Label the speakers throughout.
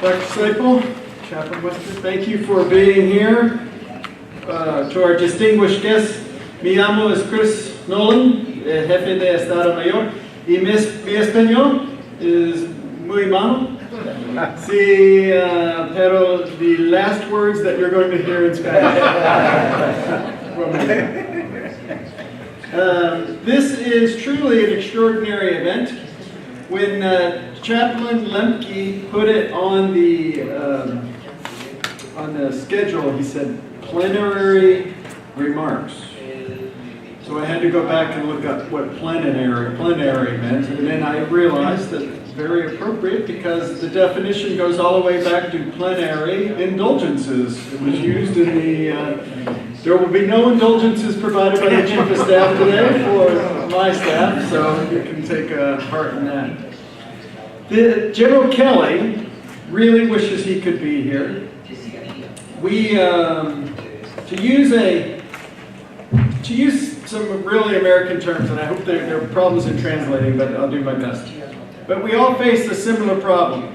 Speaker 1: Dr. Seipel, Chaplain Wester, thank you for being here. To our distinguished guests, mi llamo es Chris Nowland, jefe de Estado Mayor, y mi español es muy malo. Sí, pero the last words that you're going to hear in Spanish. This is truly an extraordinary event. When Chaplain Lemke put it on the schedule, he said plenary remarks. So I had to go back and look up what plenary meant, and then I realized that it's very appropriate because the definition goes all the way back to plenary indulgences. It was used in the, there will be no indulgences provided by the Chief of Staff today for my staff, so you can take part in that. General Kelly really wishes he could be here. We, to use some really American terms, and I hope there are problems in translating, but I'll do my best. But we all face a similar problem.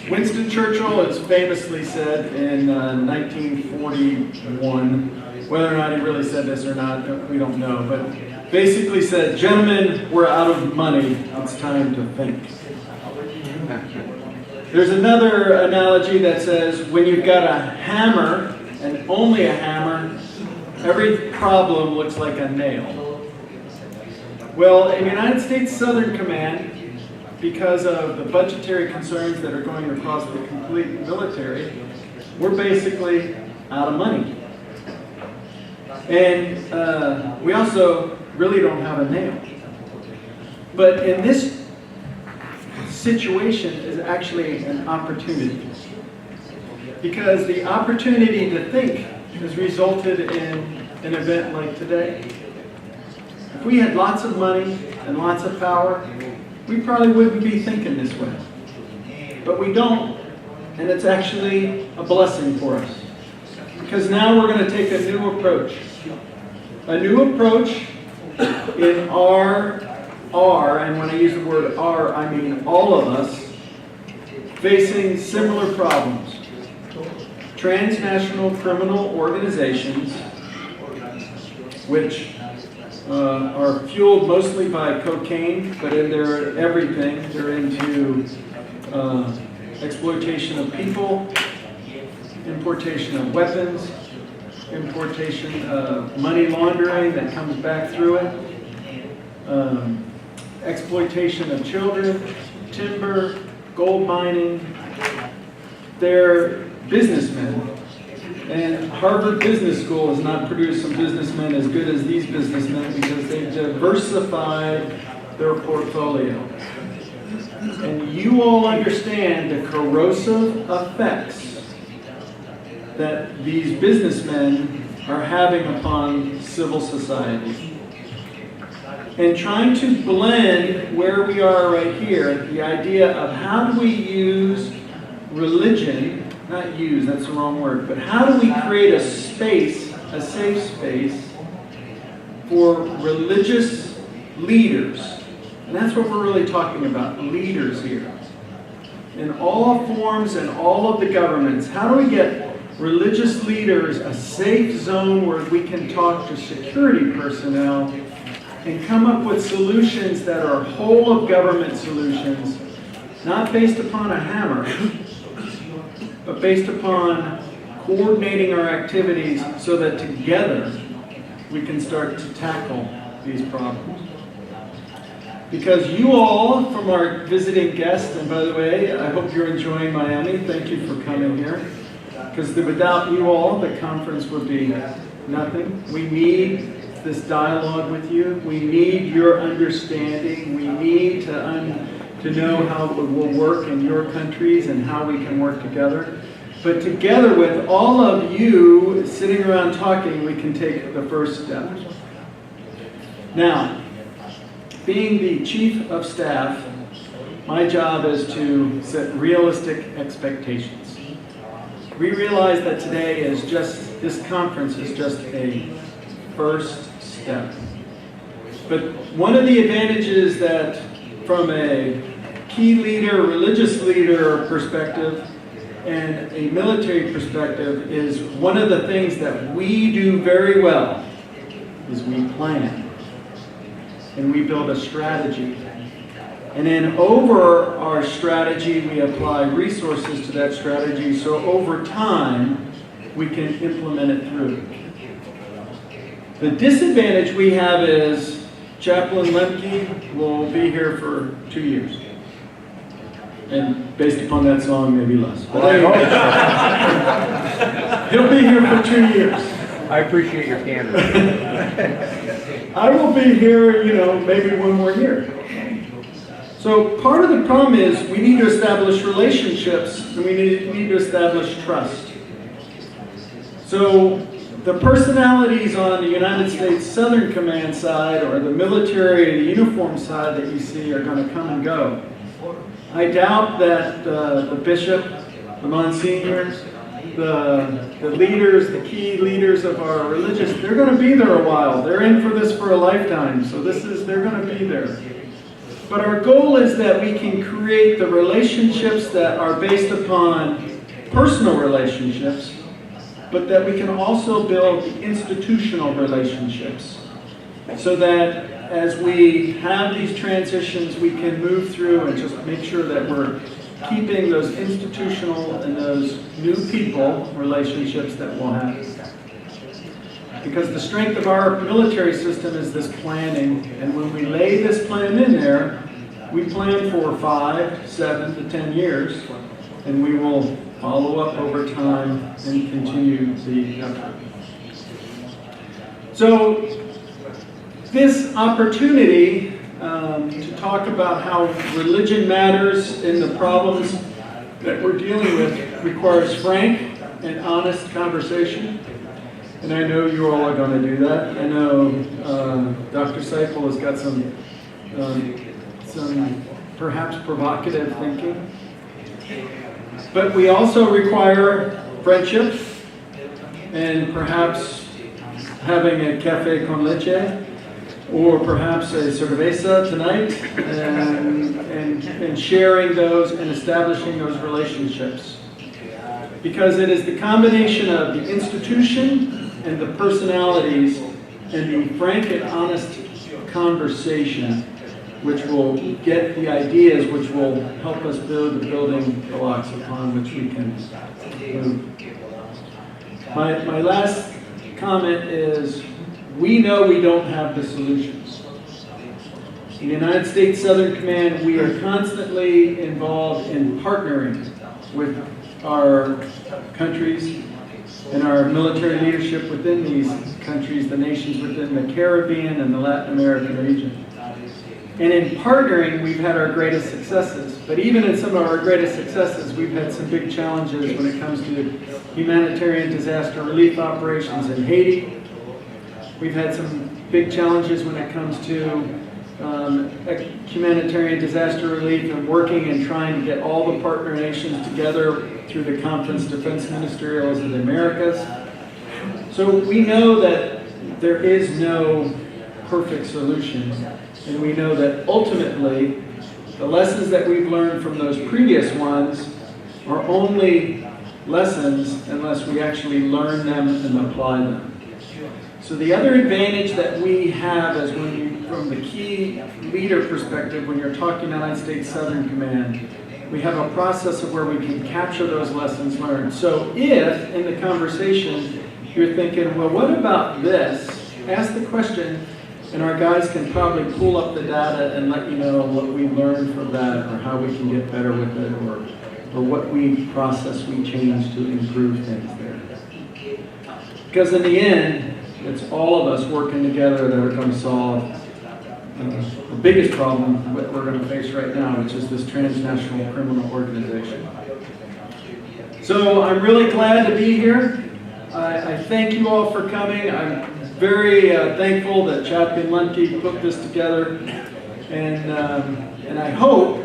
Speaker 1: Winston Churchill has famously said in 1941, whether or not he really said this or not, we don't know, but basically said, "Gentlemen, we're out of money, it's time to think." There's another analogy that says, when you've got a hammer, and only a hammer, every problem looks like a nail. Well, in United States Southern Command, because of the budgetary concerns that are going across the complete military, we're basically out of money. And we also really don't have a nail. But in this situation is actually an opportunity. Because the opportunity to think has resulted in an event like today. If we had lots of money and lots of power, we probably wouldn't be thinking this way. But we don't, and it's actually a blessing for us. Because now we're going to take a new approach. A new approach in our, and when I use the word our, I mean all of us, facing similar problems. Transnational criminal organizations, which are fueled mostly by cocaine, but in their everything, they're into exploitation of people, importation of weapons, importation of money laundering that comes back through it, exploitation of children, timber, gold mining. They're businessmen. And Harvard Business School has not produced some businessmen as good as these businessmen because they've diversified their portfolio. And you all understand the corrosive effects that these businessmen are having upon civil society. And trying to blend where we are right here, the idea of how do we use religion, not use, that's the wrong word, but how do we create a space, a safe space for religious leaders? And that's what we're really talking about, leaders here. In all forms and all of the governments, how do we get religious leaders a safe zone where we can talk to security personnel and come up with solutions that are whole of government solutions, not based upon a hammer, but based upon coordinating our activities so that together we can start to tackle these problems. Because you all, from our visiting guests, and by the way, I hope you're enjoying Miami. Thank you for coming here. Because without you all, the conference would be nothing. We need this dialogue with you. We need your understanding. We need to know how it will work in your countries and how we can work together. But together with all of you sitting around talking, we can take the first step. Now, being the Chief of Staff, my job is to set realistic expectations. We realize that today is just, this conference is just a first step. But one of the advantages that from a key leader, religious leader perspective, and a military perspective is one of the things that we do very well is we plan and we build a strategy. And then over our strategy, we apply resources to that strategy, so over time, we can implement it through. The disadvantage we have is Chaplain Lemke will be here for 2 years. And based upon that song, maybe less. But anyway, he'll be here for 2 years.
Speaker 2: I appreciate your candor.
Speaker 1: I will be here, maybe 1 more year. So part of the problem is we need to establish relationships and we need to establish trust. So the personalities on the United States Southern Command side or the military, the uniform side that you see are going to come and go. I doubt that the bishop, the monsignors, the leaders, the key leaders of our religious, they're going to be there a while. They're in for this for a lifetime, so they're going to be there. But our goal is that we can create the relationships that are based upon personal relationships, but that we can also build the institutional relationships so that as we have these transitions, we can move through and just make sure that we're keeping those institutional and those new people relationships that we'll have. Because the strength of our military system is this planning, and when we lay this plan in there, we plan for 5, 7 to 10 years, and we will follow up over time and continue the effort. So this opportunity to talk about how religion matters in the problems that we're dealing with requires frank and honest conversation. And I know you all are going to do that. I know Dr. Seipel has got some perhaps provocative thinking. But we also require friendship and perhaps having a café con leche or perhaps a cerveza tonight and sharing those and establishing those relationships. Because it is the combination of the institution and the personalities and the frank and honest conversation which will get the ideas which will help us build the building blocks upon which we can move. My last comment is, we know we don't have the solutions. In the United States Southern Command, we are constantly involved in partnering with our countries and our military leadership within these countries, the nations within the Caribbean and the Latin American region. And in partnering, we've had our greatest successes. But even in some of our greatest successes, we've had some big challenges when it comes to humanitarian disaster relief operations in Haiti. We've had some big challenges when it comes to humanitarian disaster relief and working and trying to get all the partner nations together through the Conference Defense Ministerials of the Americas. So we know that there is no perfect solution. And we know that ultimately, the lessons that we've learned from those previous ones are only lessons unless we actually learn them and apply them. So the other advantage that we have is from the key leader perspective, when you're talking United States Southern Command, we have a process of where we can capture those lessons learned. So if, in the conversation, you're thinking, well, what about this? Ask the question, and our guys can probably pull up the data and let you know what we learned from that or how we can get better with it or what process we change to improve things there. Because in the end, it's all of us working together that are going to solve the biggest problem that we're going to face right now, which is this transnational criminal organization. So I'm really glad to be here. I thank you all for coming. I'm very thankful that Chaplain Lemke put this together, and I hope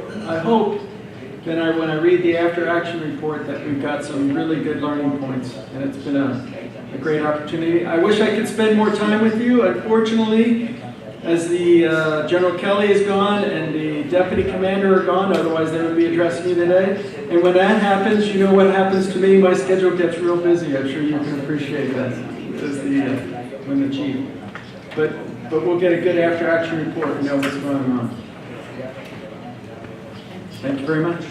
Speaker 1: that when I read the after action report that we've got some really good learning points, and it's been a great opportunity. I wish I could spend more time with you. Unfortunately, as the General Kelly is gone and the deputy commander are gone, otherwise they would be addressing you today. And when that happens, you know what happens to me. My schedule gets real busy. I'm sure you can appreciate that as when the chief. But we'll get a good after-action report and know what's going on. Thank you very much.